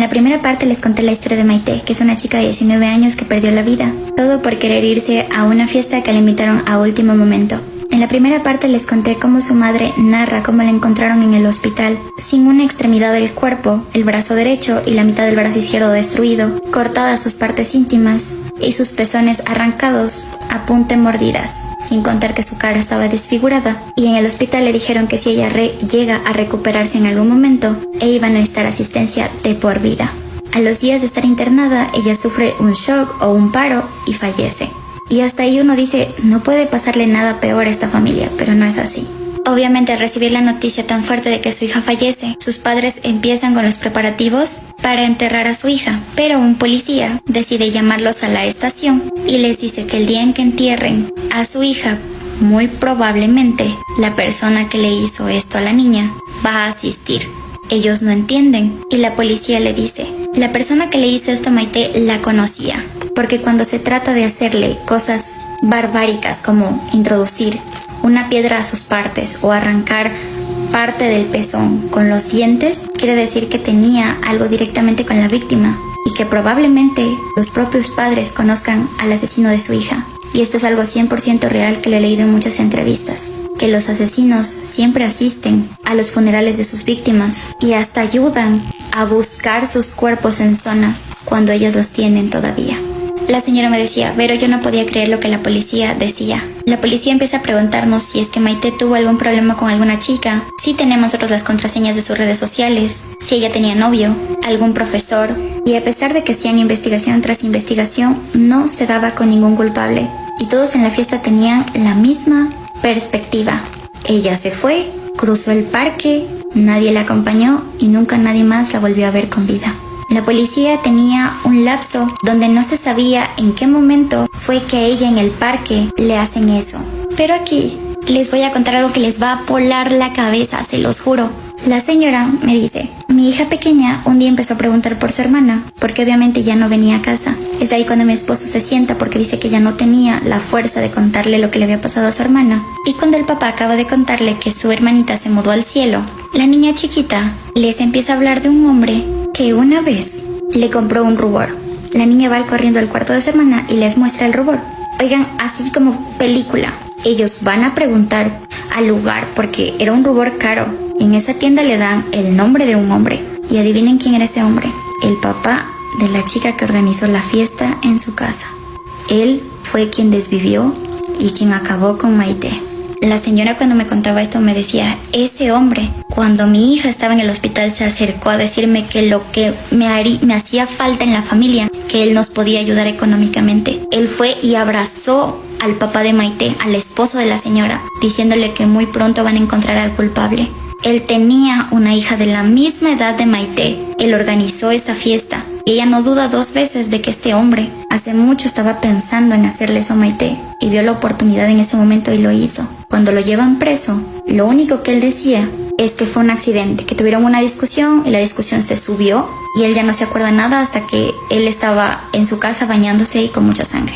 la primera parte les conté la historia de Maite, que es una chica de 19 años que perdió la vida, todo por querer irse a una fiesta que le invitaron a último momento. En la primera parte les conté cómo su madre narra cómo la encontraron en el hospital, sin una extremidad del cuerpo, el brazo derecho y la mitad del brazo izquierdo destruido, cortadas sus partes íntimas y sus pezones arrancados a punta de mordidas, sin contar que su cara estaba desfigurada, y en el hospital le dijeron que si ella llega a recuperarse en algún momento, iba a necesitar asistencia de por vida. A los días de estar internada, ella sufre un shock o un paro y fallece. Y hasta ahí uno dice, no puede pasarle nada peor a esta familia, pero no es así. Obviamente, al recibir la noticia tan fuerte de que su hija fallece, sus padres empiezan con los preparativos para enterrar a su hija, pero un policía decide llamarlos a la estación y les dice que el día en que entierren a su hija, muy probablemente la persona que le hizo esto a la niña va a asistir. Ellos no entienden y la policía le dice, la persona que le hizo esto a Maite la conocía, porque cuando se trata de hacerle cosas barbáricas como introducir una piedra a sus partes o arrancar parte del pezón con los dientes, quiere decir que tenía algo directamente con la víctima y que probablemente los propios padres conozcan al asesino de su hija. Y esto es algo 100% real que lo he leído en muchas entrevistas, que los asesinos siempre asisten a los funerales de sus víctimas y hasta ayudan a buscar sus cuerpos en zonas cuando ellas los tienen todavía. La señora me decía, pero yo no podía creer lo que la policía decía. La policía empieza a preguntarnos si es que Maite tuvo algún problema con alguna chica, si tenemos nosotros las contraseñas de sus redes sociales, si ella tenía novio, algún profesor. Y a pesar de que hacían investigación tras investigación, no se daba con ningún culpable. Y todos en la fiesta tenían la misma perspectiva. Ella se fue, cruzó el parque, nadie la acompañó y nunca nadie más la volvió a ver con vida. La policía tenía un lapso donde no se sabía en qué momento fue que a ella en el parque le hacen eso. Pero aquí les voy a contar algo que les va a volar la cabeza, se los juro. La señora me dice, mi hija pequeña un día empezó a preguntar por su hermana, porque obviamente ya no venía a casa. Es ahí cuando mi esposo se sienta porque dice que ya no tenía la fuerza de contarle lo que le había pasado a su hermana. Y cuando el papá acaba de contarle que su hermanita se mudó al cielo, la niña chiquita les empieza a hablar de un hombre que una vez le compró un rubor. La niña va corriendo al cuarto de su hermana y les muestra el rubor. Oigan, así como película. Ellos van a preguntar al lugar porque era un rubor caro. En esa tienda le dan el nombre de un hombre. Y adivinen quién era ese hombre. El papá de la chica que organizó la fiesta en su casa. Él fue quien desvivió y quien acabó con Maite. La señora cuando me contaba esto me decía, ese hombre, cuando mi hija estaba en el hospital, se acercó a decirme que lo que me hacía falta en la familia, que él nos podía ayudar económicamente. Él fue y abrazó al papá de Maite, al esposo de la señora, diciéndole que muy pronto van a encontrar al culpable. Él tenía una hija de la misma edad de Maite. Él organizó esa fiesta. Y ella no duda dos veces de que este hombre hace mucho estaba pensando en hacerle eso a Maite y vio la oportunidad en ese momento y lo hizo. Cuando lo llevan preso, lo único que él decía es que fue un accidente, que tuvieron una discusión y la discusión se subió y él ya no se acuerda nada hasta que él estaba en su casa bañándose y con mucha sangre.